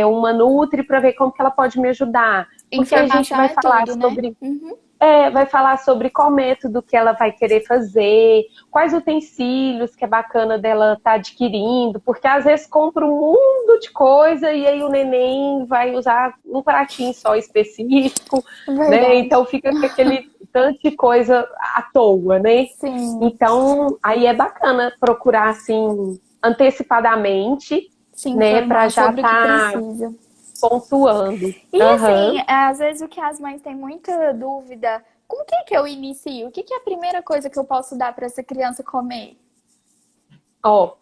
uma Nutri para ver como que ela pode me ajudar. Porque a gente Informação vai é falar tudo, né? sobre Uhum. qual método que ela vai querer fazer, quais utensílios que é bacana dela estar adquirindo, porque às vezes compra um mundo de coisa e aí o neném vai usar um pratinho só específico, né? Verdade. Então fica com aquele tanto de coisa à toa, né? Sim, Então aí é bacana procurar assim antecipadamente, se né, para informar já sobre o que estar precisa. pontuando. E Aham. assim, às vezes o que as mães têm muita dúvida, com o que eu inicio? O que é a primeira coisa que eu posso dar para essa criança comer? Ó,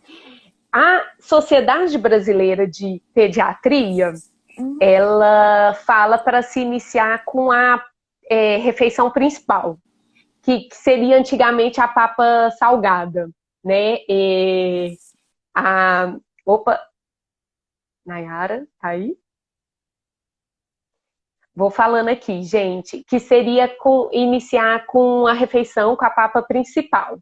a Sociedade Brasileira de Pediatria, Uhum. ela fala para se iniciar com a refeição principal, que seria antigamente a papa salgada, né? A, opa, Nayara, tá aí? Vou falando aqui, gente, que seria iniciar com a refeição com a papa principal.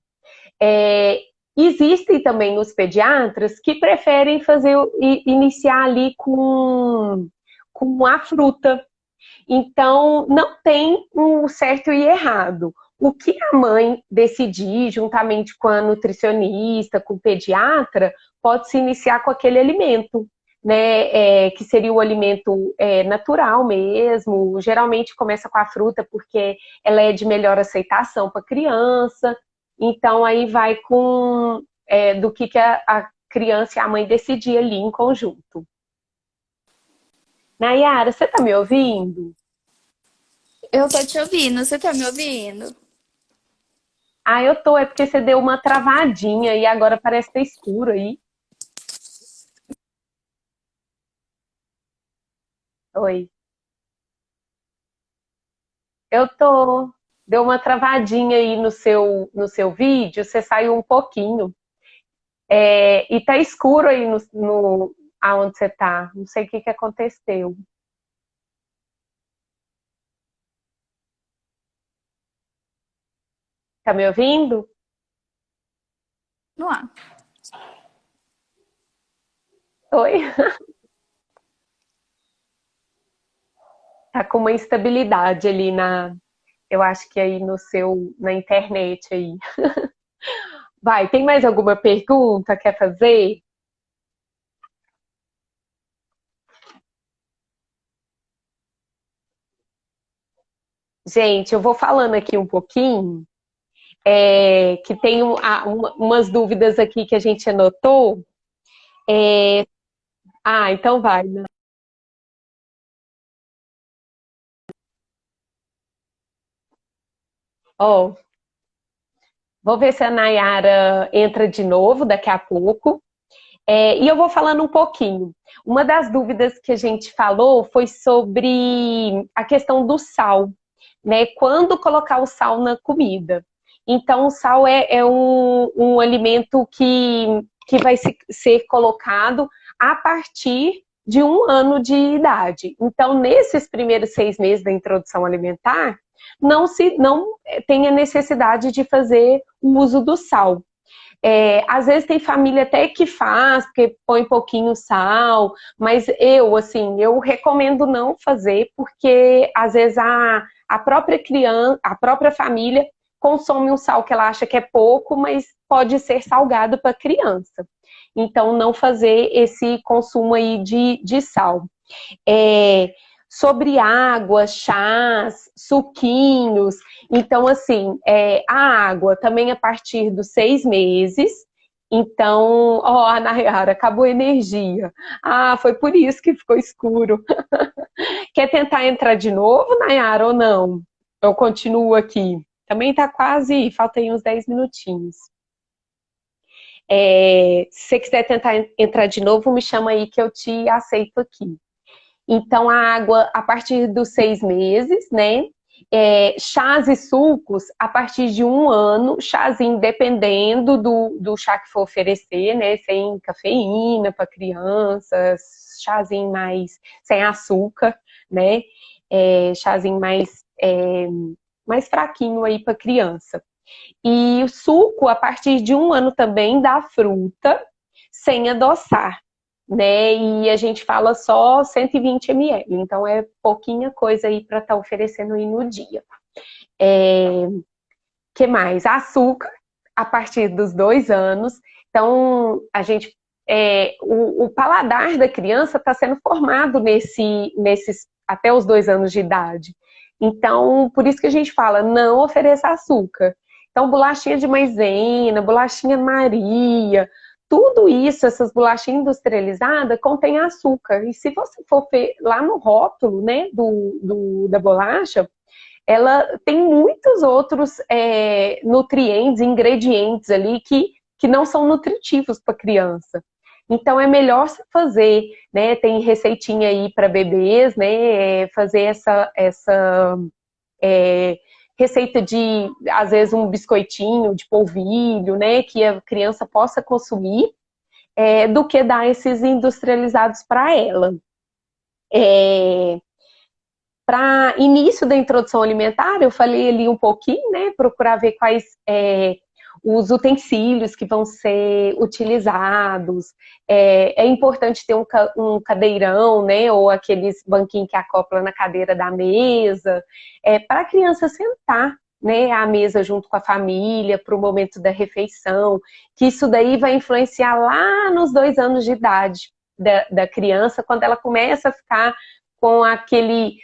É, existem também os pediatras que preferem iniciar ali com a fruta. Então, não tem um certo e errado. O que a mãe decidir, juntamente com a nutricionista, com o pediatra, pode se iniciar com aquele alimento, né? Que seria o alimento natural mesmo. Geralmente começa com a fruta porque ela é de melhor aceitação para a criança. Então, aí vai do que a criança e a mãe decidir ali em conjunto. Nayara, você está me ouvindo? Eu tô te ouvindo, você tá me ouvindo? Ah, eu tô, é porque você deu uma travadinha e agora parece que tá escuro aí. Oi. Eu tô. Deu uma travadinha aí no seu vídeo, você saiu um pouquinho. E tá escuro aí aonde você tá. Não sei o que que aconteceu. Tá me ouvindo? No ar. Oi? Tá com uma instabilidade ali Eu acho que aí na internet aí. Vai, tem mais alguma pergunta? Quer fazer? Gente, eu vou falando aqui um pouquinho, que tem umas dúvidas aqui que a gente anotou. Então vai, né? Ó, vou ver se a Nayara entra de novo daqui a pouco. E eu vou falando um pouquinho. Uma das dúvidas que a gente falou foi sobre a questão do sal, né? Quando colocar o sal na comida. Então, o sal é um alimento que vai ser colocado a partir de 1 ano de idade. Então, nesses primeiros 6 meses da introdução alimentar, não tem a necessidade de fazer o uso do sal. Às vezes tem família até que faz, porque põe pouquinho sal, mas eu recomendo não fazer, porque às vezes a própria criança, a própria família consome um sal que ela acha que é pouco, mas pode ser salgado para a criança. Então, não fazer esse consumo aí de sal. É, Sobre água, chás, suquinhos. Então, assim, a água também a partir dos 6 meses. Então, ó, a Nayara, acabou a energia. Foi por isso que ficou escuro. Quer tentar entrar de novo, Nayara, ou não? Eu continuo aqui. Também tá quase, falta aí uns 10 minutinhos. Se você quiser tentar entrar de novo, me chama aí que eu te aceito aqui. Então, a água a partir dos 6 meses, né? Chás e sucos a partir de 1 ano, chazinho dependendo do chá que for oferecer, né? Sem cafeína para crianças, chazinho mais sem açúcar, né? Chazinho mais fraquinho aí para criança. E o suco a partir de 1 ano também da fruta, sem adoçar, né? E a gente fala só 120 ml, então é pouquinha coisa aí para estar oferecendo aí no dia. Que mais? Açúcar a partir dos 2 anos. Então o paladar da criança está sendo formado nesses até os 2 anos de idade. Então, por isso que a gente fala, não ofereça açúcar. Então, bolachinha de maisena, bolachinha Maria, tudo isso, essas bolachinhas industrializadas, contém açúcar. E se você for ver lá no rótulo, né, da bolacha, ela tem muitos outros nutrientes, ingredientes ali que não são nutritivos para criança. Então é melhor se fazer, né? Tem receitinha aí para bebês, né? Fazer essa receita de, às vezes, um biscoitinho de polvilho, né? Que a criança possa consumir, do que dar esses industrializados para ela. Para início da introdução alimentar, eu falei ali um pouquinho, né? Procurar ver quais os utensílios que vão ser utilizados. É importante ter um cadeirão, né? Ou aqueles banquinhos que acopla na cadeira da mesa, para a criança sentar, né, à mesa junto com a família, para o momento da refeição, que isso daí vai influenciar lá nos 2 anos de idade da criança, quando ela começa a ficar com aquele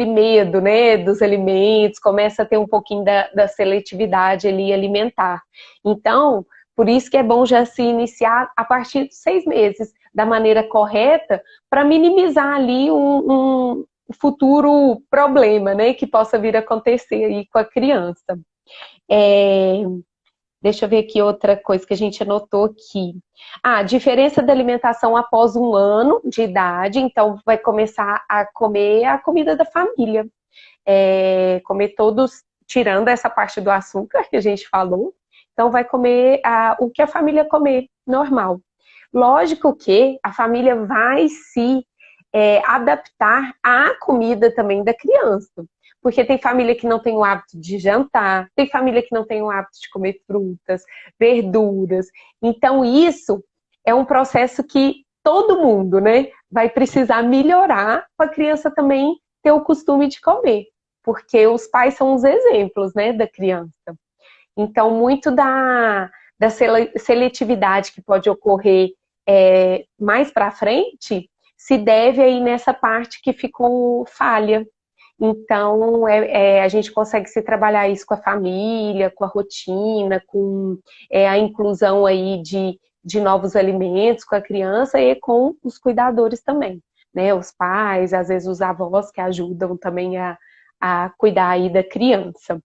medo, né, dos alimentos, começa a ter um pouquinho da seletividade ali alimentar. Então, por isso que é bom já se iniciar a partir dos 6 meses, da maneira correta, para minimizar ali um futuro problema, né, que possa vir a acontecer aí com a criança. Deixa eu ver aqui outra coisa que a gente anotou aqui. Diferença da alimentação após 1 ano de idade. Então, vai começar a comer a comida da família. Comer todos, tirando essa parte do açúcar que a gente falou. Então, vai comer o que a família comer, normal. Lógico que a família vai se adaptar à comida também da criança. Porque tem família que não tem o hábito de jantar, tem família que não tem o hábito de comer frutas, verduras. Então, isso é um processo que todo mundo, né, vai precisar melhorar para a criança também ter o costume de comer. porque os pais são os exemplos, né, da criança. Então, muito da seletividade que pode ocorrer mais para frente se deve aí nessa parte que ficou falha. Então, a gente consegue se trabalhar isso com a família, com a rotina, com a inclusão aí de novos alimentos com a criança e com os cuidadores também, né? Os pais, às vezes os avós que ajudam também a cuidar aí da criança.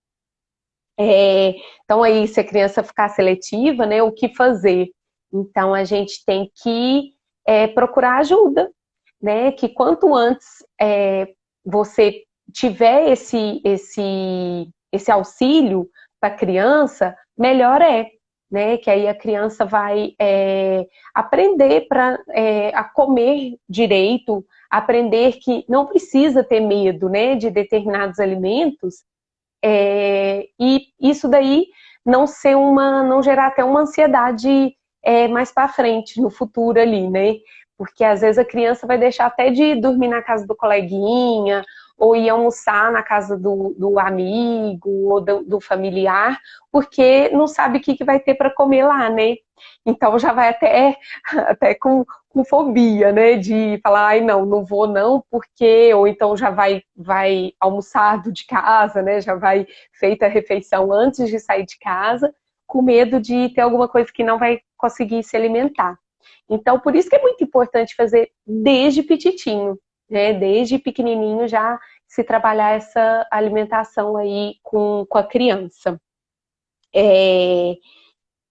Então, aí, se a criança ficar seletiva, né, o que fazer? Então, a gente tem que procurar ajuda, né? Que quanto antes você tiver esse auxílio para a criança, melhor né? Que aí a criança vai aprender a comer direito, aprender que não precisa ter medo, né, de determinados alimentos, e isso daí não gerar até uma ansiedade mais para frente, no futuro ali, né? Porque às vezes a criança vai deixar até de dormir na casa do coleguinha, ou ir almoçar na casa do amigo, ou do familiar, porque não sabe o que vai ter para comer lá, né? Então já vai até com fobia, né? De falar, ai, não vou não, porque... Ou então já vai almoçado de casa, né? Já vai feita a refeição antes de sair de casa, com medo de ter alguma coisa que não vai conseguir se alimentar. Então, por isso que é muito importante fazer desde petitinho, né? Desde pequenininho já se trabalhar essa alimentação aí com a criança.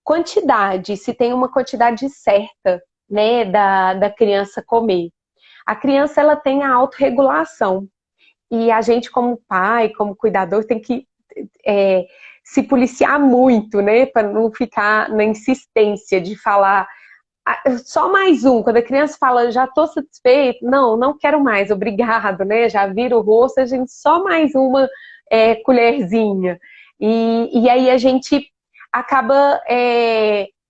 Quantidade, se tem uma quantidade certa, né, da criança comer. A criança, ela tem a autorregulação. E a gente, como pai, como cuidador, tem que se policiar muito, né, para não ficar na insistência de falar só mais um. Quando a criança fala, já estou satisfeito, não quero mais, obrigado, né, já vira o rosto, a gente só mais uma colherzinha. E aí a gente acaba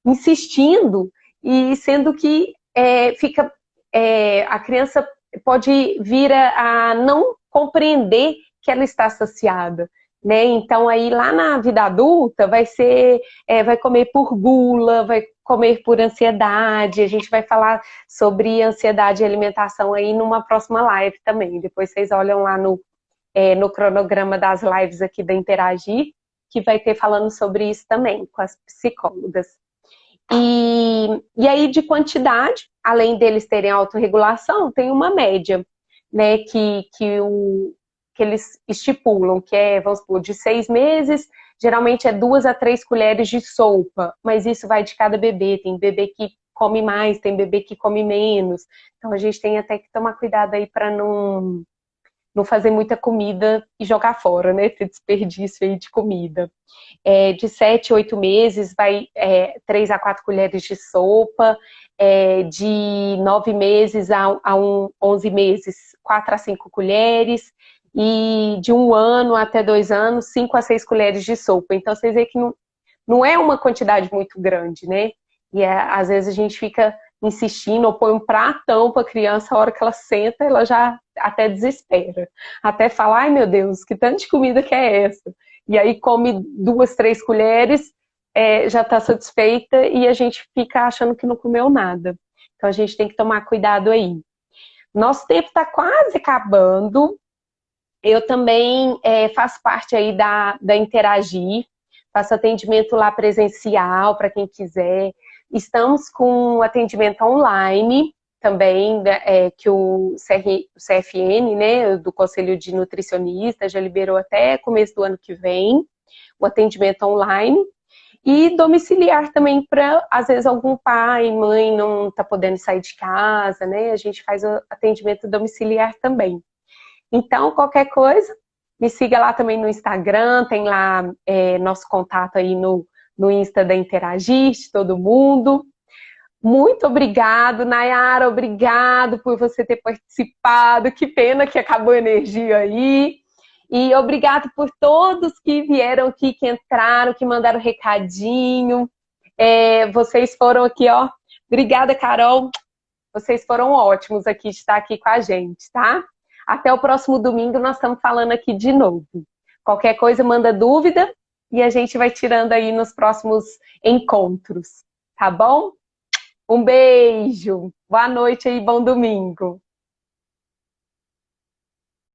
insistindo, e sendo que a criança pode vir a não compreender que ela está saciada, né? Então aí lá na vida adulta vai comer por gula, vai comer por ansiedade. A gente vai falar sobre ansiedade e alimentação aí numa próxima live também. Depois vocês olham lá no cronograma das lives aqui da Interagir, que vai ter falando sobre isso também com as psicólogas. E aí, de quantidade, além deles terem autorregulação, tem uma média, né, que eles estipulam, que vamos supor, de 6 meses, geralmente 2 a 3 colheres de sopa, mas isso vai de cada bebê. Tem bebê que come mais, tem bebê que come menos. Então, a gente tem até que tomar cuidado aí para não fazer muita comida e jogar fora, né? Ter desperdício aí de comida. De 7 a 8 meses, vai 3 a 4 colheres de sopa. De 9 meses a 11 meses, 4 a 5 colheres. E de 1 ano até 2 anos, 5 a 6 colheres de sopa. Então, vocês veem que não é uma quantidade muito grande, né? E às vezes a gente fica insistindo, ou põe um pratão para a criança, a hora que ela senta, ela já até desespera. Até fala, ai meu Deus, que tanto de comida que é essa? E aí come 2, 3 colheres, já está satisfeita, e a gente fica achando que não comeu nada. Então a gente tem que tomar cuidado aí. Nosso tempo está quase acabando. Eu também faço parte aí da Interagir, faço atendimento lá presencial para quem quiser. Estamos com atendimento online também, que o CFN, né, do Conselho de Nutricionistas, já liberou até começo do ano que vem, o atendimento online. E domiciliar também para, às vezes, algum pai, mãe não está podendo sair de casa, né? A gente faz o atendimento domiciliar também. Então, qualquer coisa, me siga lá também no Instagram, tem lá nosso contato aí no Insta da Interagir, de todo mundo. Muito obrigado, Nayara, obrigado por você ter participado, que pena que acabou a energia aí. E obrigado por todos que vieram aqui, que entraram, que mandaram recadinho. Vocês foram aqui, ó. Obrigada, Carol. Vocês foram ótimos aqui de estar aqui com a gente, tá? Até o próximo domingo nós estamos falando aqui de novo. Qualquer coisa, manda dúvida e a gente vai tirando aí nos próximos encontros, tá bom? Um beijo, boa noite e bom domingo.